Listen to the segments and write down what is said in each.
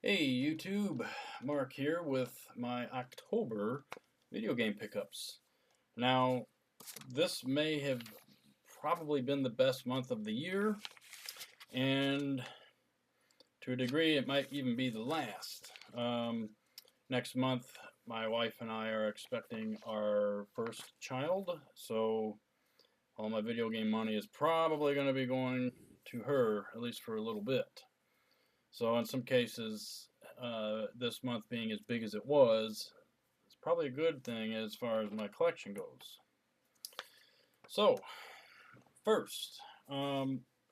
Hey YouTube, Mark here with my October video game pickups. Now, this may have probably been the best month of the year, and to a degree it might even be the last. Next month, my wife and I are expecting our first child, so all my video game money is probably going to be going to her, at least for a little bit. So in some cases, this month being as big as it was, it's probably a good thing as far as my collection goes. So, first,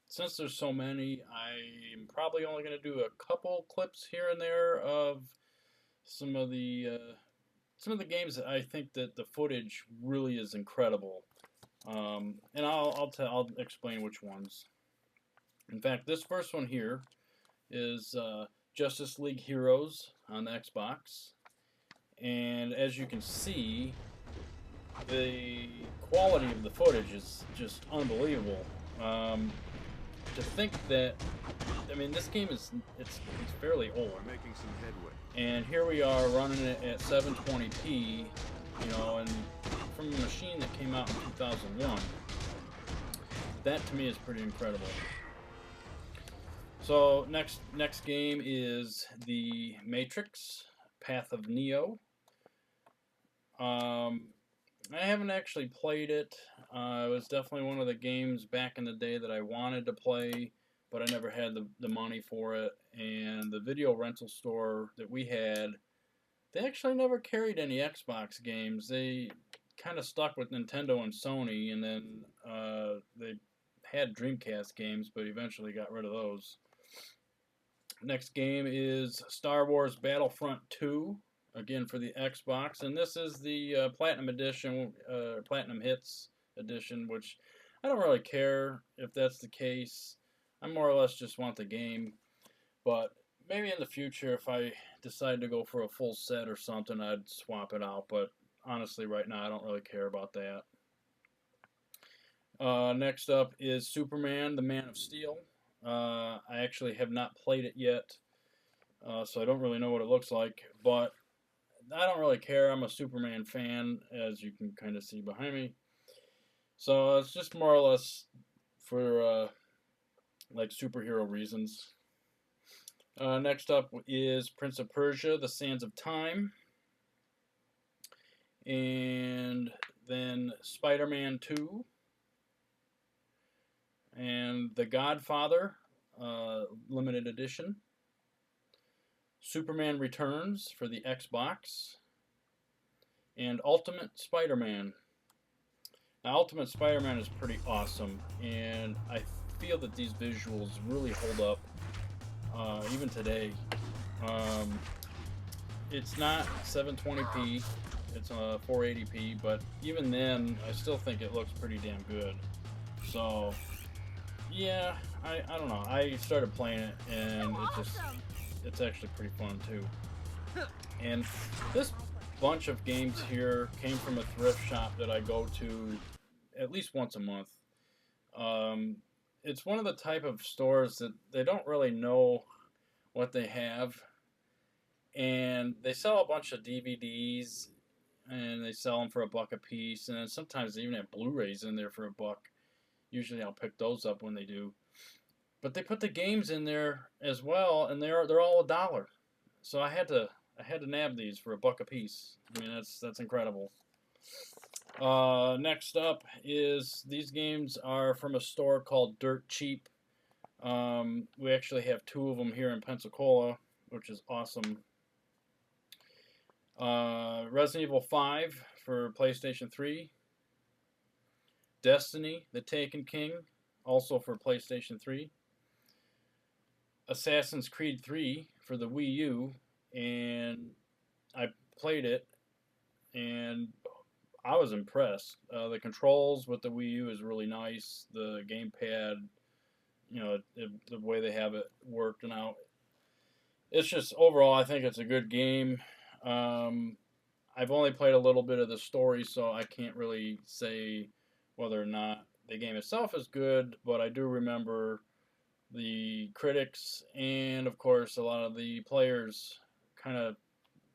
since there's so many, I'm probably only going to do a couple clips here and there of some of the games that I think that the footage really is incredible, and I'll explain which ones. In fact, this first one here is Justice League Heroes on the Xbox, and as you can see, the quality of the footage is just unbelievable. To think that, I mean, this game is it's fairly old. We're making some headway. And here we are running it at 720p, you know, and from a machine that came out in 2001. That to me is pretty incredible. So next game is the Matrix: Path of Neo. I haven't actually played it. It was definitely one of the games back in the day that I wanted to play, but I never had the money for it. And the video rental store that we had, they actually never carried any Xbox games. They kind of stuck with Nintendo and Sony, and then they had Dreamcast games, but eventually got rid of those. Next game is Star Wars Battlefront 2, again for the Xbox, and this is the Platinum Edition, Platinum Hits Edition, which I don't really care if that's the case. I more or less just want the game, but maybe in the future if I decide to go for a full set or something, I'd swap it out, but honestly right now I don't really care about that. Next up is Superman, the Man of Steel. I actually have not played it yet, so I don't really know what it looks like, but I don't really care. I'm a Superman fan, as you can kind of see behind me. So it's just more or less for like superhero reasons. Next up is Prince of Persia, The Sands of Time. And then Spider-Man 2. And The Godfather, limited edition. Superman Returns for the Xbox. And Ultimate Spider-Man. Now, Ultimate Spider-Man is pretty awesome, and I feel that these visuals really hold up, even today. It's not 720p, it's 480p, but even then, I still think it looks pretty damn good. So, yeah, I don't know. I started playing it, and it's actually pretty fun too. And this bunch of games here came from a thrift shop that I go to at least once a month. It's one of the type of stores that they don't really know what they have, and they sell a bunch of DVDs, and they sell them for $1 a piece, and then sometimes they even have Blu-rays in there for $1. Usually I'll pick those up when they do. But they put the games in there as well, and they're all $1. So I had to nab these for $1 a piece. I mean, that's incredible. Next up is these games are from a store called Dirt Cheap. We actually have 2 of them here in Pensacola, which is awesome. Resident Evil 5 for PlayStation 3. Destiny, The Taken King, also for PlayStation 3. Assassin's Creed 3 for the Wii U, and I played it, and I was impressed. The controls with the Wii U is really nice. The gamepad, you know, the way they have it worked out. It's just, overall, I think it's a good game. I've only played a little bit of the story, so I can't really say whether or not the game itself is good, but I do remember the critics and of course a lot of the players kind of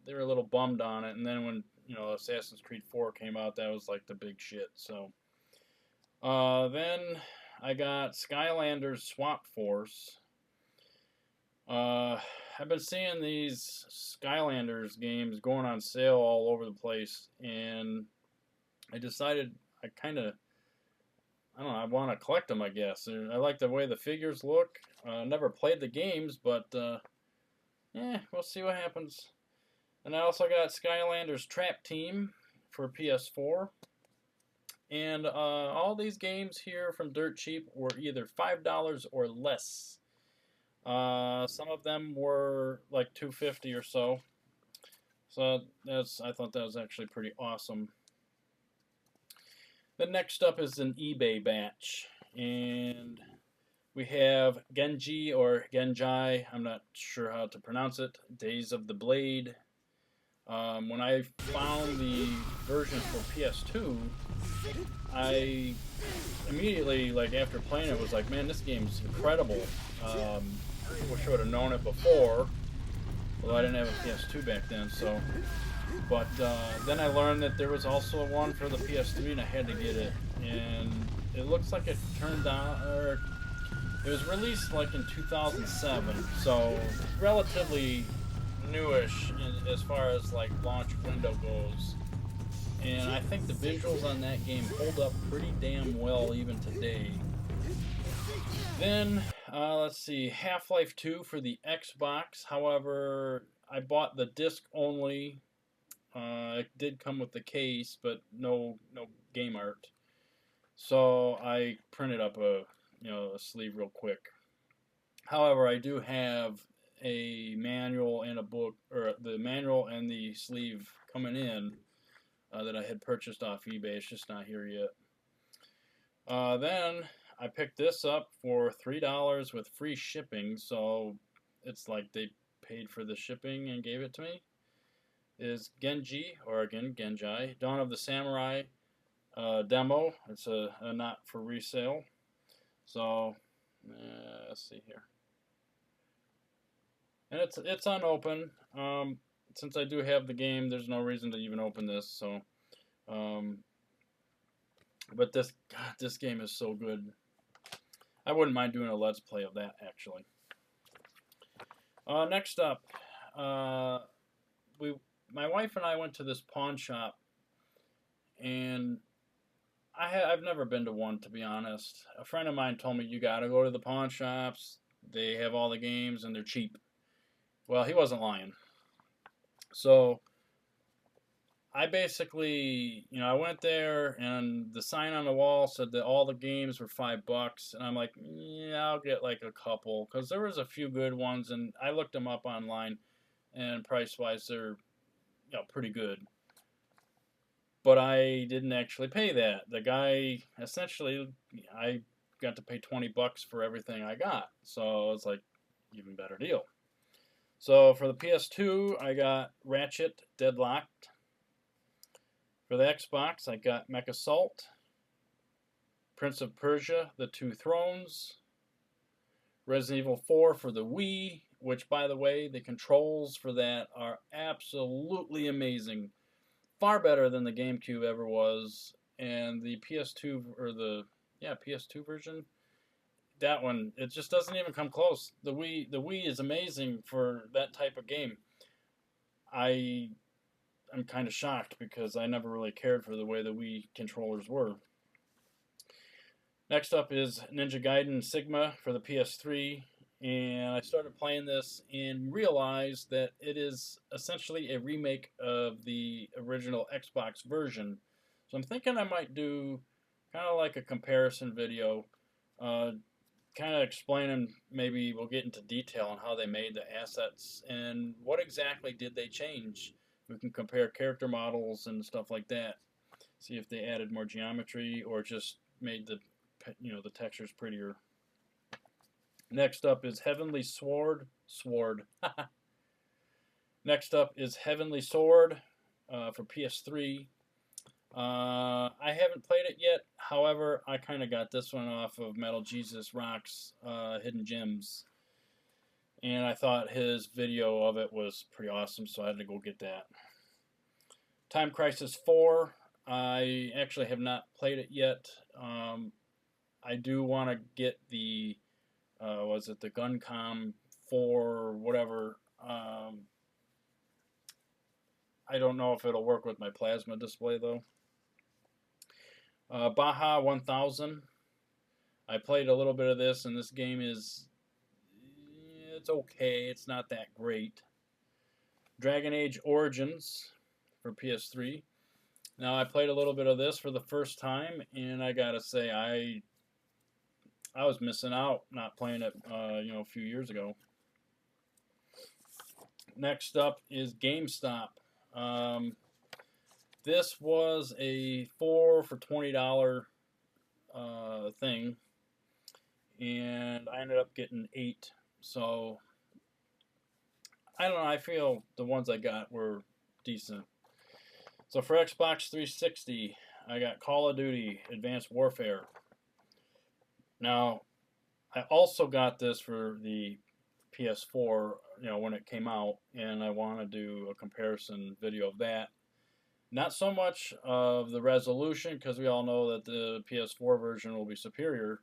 they were a little bummed on it. And then when Assassin's Creed 4 came out, that was like the big shit. So then I got Skylanders Swap Force. I've been seeing these Skylanders games going on sale all over the place, and I decided I don't know, I want to collect them, I guess. I like the way the figures look. Never played the games, but we'll see what happens. And I also got Skylanders Trap Team for PS4. And all these games here from Dirt Cheap were either $5 or less. Some of them were like $2.50 or so. So I thought that was actually pretty awesome. The next up is an eBay batch, and we have Genji or Genjai. I'm not sure how to pronounce it. Days of the Blade. When I found the version for PS2, I immediately, like after playing it, was like, man, this game's incredible. I wish I would have known it before. Well, I didn't have a PS2 back then, so. But then I learned that there was also one for the PS3, and I had to get it. And it looks like it turned out, or it was released like in 2007, so relatively newish as far as like launch window goes. And I think the visuals on that game hold up pretty damn well even today. Then, let's see, Half-Life 2 for the Xbox. However, I bought the disc only. It did come with the case, but no game art. So I printed up a sleeve real quick. However, I do have a manual and a book, or the manual and the sleeve coming in that I had purchased off eBay. It's just not here yet. Then I picked this up for $3 with free shipping, so it's like they paid for the shipping and gave it to me. Is Genji, or again Genjai, Dawn of the Samurai demo. It's a not for resale. So let's see here. And it's unopened. Since I do have the game, there's no reason to even open this. So, but this game is so good. I wouldn't mind doing a let's play of that actually. Next up, my wife and I went to this pawn shop, and I've never been to one, to be honest. A friend of mine told me, you gotta go to the pawn shops. They have all the games and they're cheap. Well, he wasn't lying. So I basically, I went there, and the sign on the wall said that all the games were $5, and I'm like, yeah, I'll get like a couple, because there was a few good ones, and I looked them up online, and price-wise, they're pretty good. But I didn't actually pay that. The guy, essentially, I got to pay $20 for everything I got. So it's like, even better deal. So for the PS2, I got Ratchet Deadlocked. For the Xbox, I got Mech Assault, Prince of Persia, The Two Thrones, Resident Evil 4 for the Wii, which, by the way, the controls for that are absolutely amazing. Far better than the GameCube ever was. And the PS2, or the PS2 version, that one, it just doesn't even come close. The Wii is amazing for that type of game. I'm kind of shocked because I never really cared for the way the Wii controllers were. Next up is Ninja Gaiden Sigma for the PS3. And I started playing this and realized that it is essentially a remake of the original Xbox version. So I'm thinking I might do kind of like a comparison video, kind of explaining, maybe we'll get into detail on how they made the assets and what exactly did they change. We can compare character models and stuff like that. See if they added more geometry or just made the textures prettier. Next up is Heavenly Sword. Next up is Heavenly Sword for PS3. I haven't played it yet. However, I kind of got this one off of Metal Jesus Rock's Hidden Gems. And I thought his video of it was pretty awesome, so I had to go get that. Time Crisis 4. I actually have not played it yet. I do want to get the, was it the Guncom 4, whatever. I don't know if it'll work with my plasma display, though. Baja 1000. I played a little bit of this, and this game is, it's okay. It's not that great. Dragon Age Origins for PS3. Now, I played a little bit of this for the first time, and I gotta say, I was missing out not playing it, a few years ago. Next up is GameStop. This was a 4 for $20 thing, and I ended up getting 8. So I don't know. I feel the ones I got were decent. So for Xbox 360, I got Call of Duty Advanced Warfare. Now, I also got this for the PS4, when it came out, and I want to do a comparison video of that. Not so much of the resolution, because we all know that the PS4 version will be superior,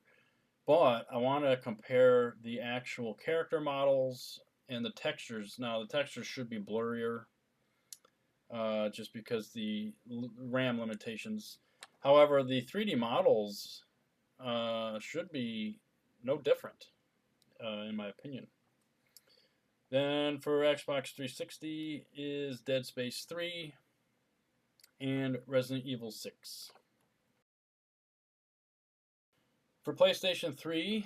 but I want to compare the actual character models and the textures. Now, the textures should be blurrier, just because the RAM limitations. However, the 3D models should be no different, in my opinion. Then for Xbox 360 is Dead Space 3 and Resident Evil 6. For PlayStation 3,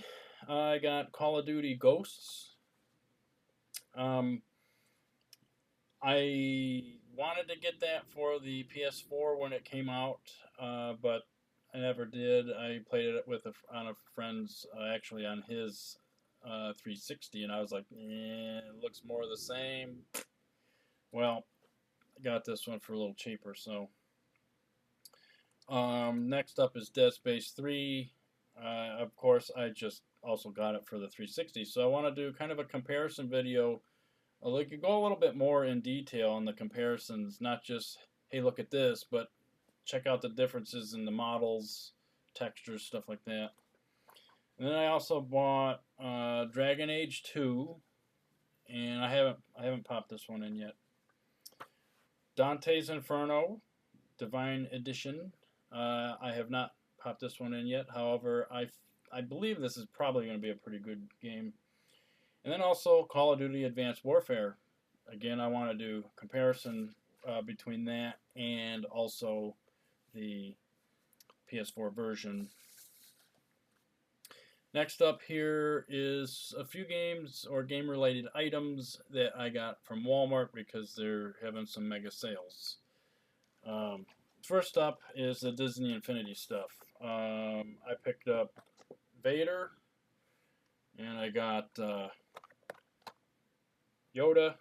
I got Call of Duty Ghosts. I wanted to get that for the PS4 when it came out, but I never did. I played it with on a friend's, actually on his 360, and I was like, it looks more the same. Well, I got this one for a little cheaper, so. Next up is Dead Space 3. Of course, I just also got it for the 360, so I want to do kind of a comparison video. We could go a little bit more in detail on the comparisons, not just, hey, look at this, but check out the differences in the models, textures, stuff like that. And then I also bought Dragon Age 2, and I haven't popped this one in yet. Dante's Inferno, Divine Edition. I have not popped this one in yet. However, I believe this is probably going to be a pretty good game. And then also Call of Duty Advanced Warfare. Again, I want to do comparison between that and also the PS4 version. Next up here is a few games or game-related items that I got from Walmart because they're having some mega sales. First up is the Disney Infinity stuff. I picked up Vader, and I got Yoda,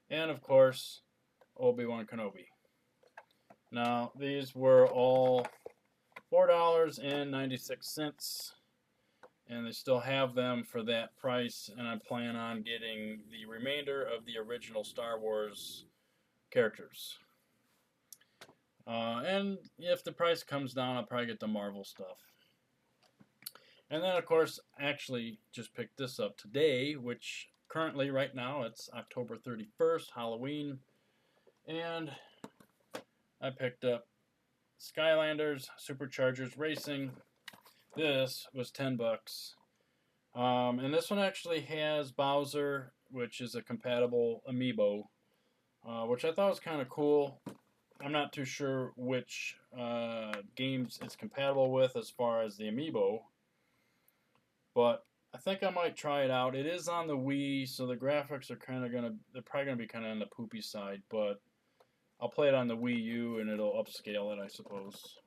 and of course, Obi-Wan Kenobi. Now, these were all $4.96, and they still have them for that price, and I plan on getting the remainder of the original Star Wars characters. And if the price comes down, I'll probably get the Marvel stuff. And then, of course, actually just picked this up today, which currently, right now, it's October 31st, Halloween. And I picked up Skylanders Superchargers Racing. This was $10. And this one actually has Bowser, which is a compatible amiibo, which I thought was kind of cool. I'm not too sure which games it's compatible with as far as the amiibo, but I think I might try it out. It is on the Wii, so the graphics are they're probably gonna be kind of on the poopy side, but I'll play it on the Wii U and it'll upscale it, I suppose.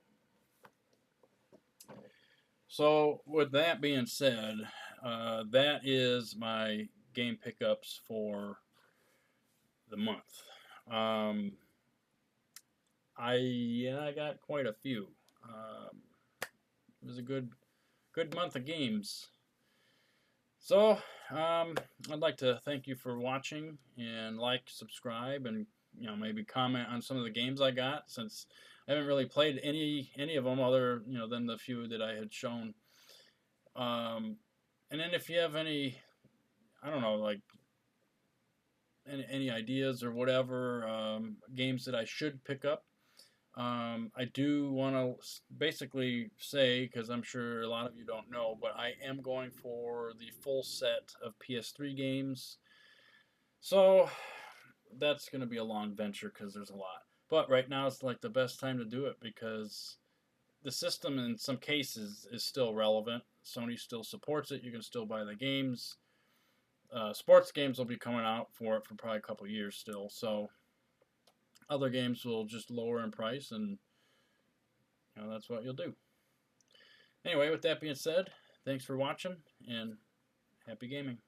So with that being said, that is my game pickups for the month. I got quite a few. It was a good month of games. So, I'd like to thank you for watching and like, subscribe, and maybe comment on some of the games I got, since I haven't really played any of them other than the few that I had shown. And then if you have any, I don't know, like any ideas or whatever, games that I should pick up. I do want to basically say, because I'm sure a lot of you don't know, but I am going for the full set of PS3 games. So that's going to be a long venture because there's a lot. But right now it's like the best time to do it because the system in some cases is still relevant. Sony still supports it. You can still buy the games. Sports games will be coming out for it for probably a couple years still. So other games will just lower in price, and that's what you'll do. Anyway, with that being said, thanks for watching and happy gaming.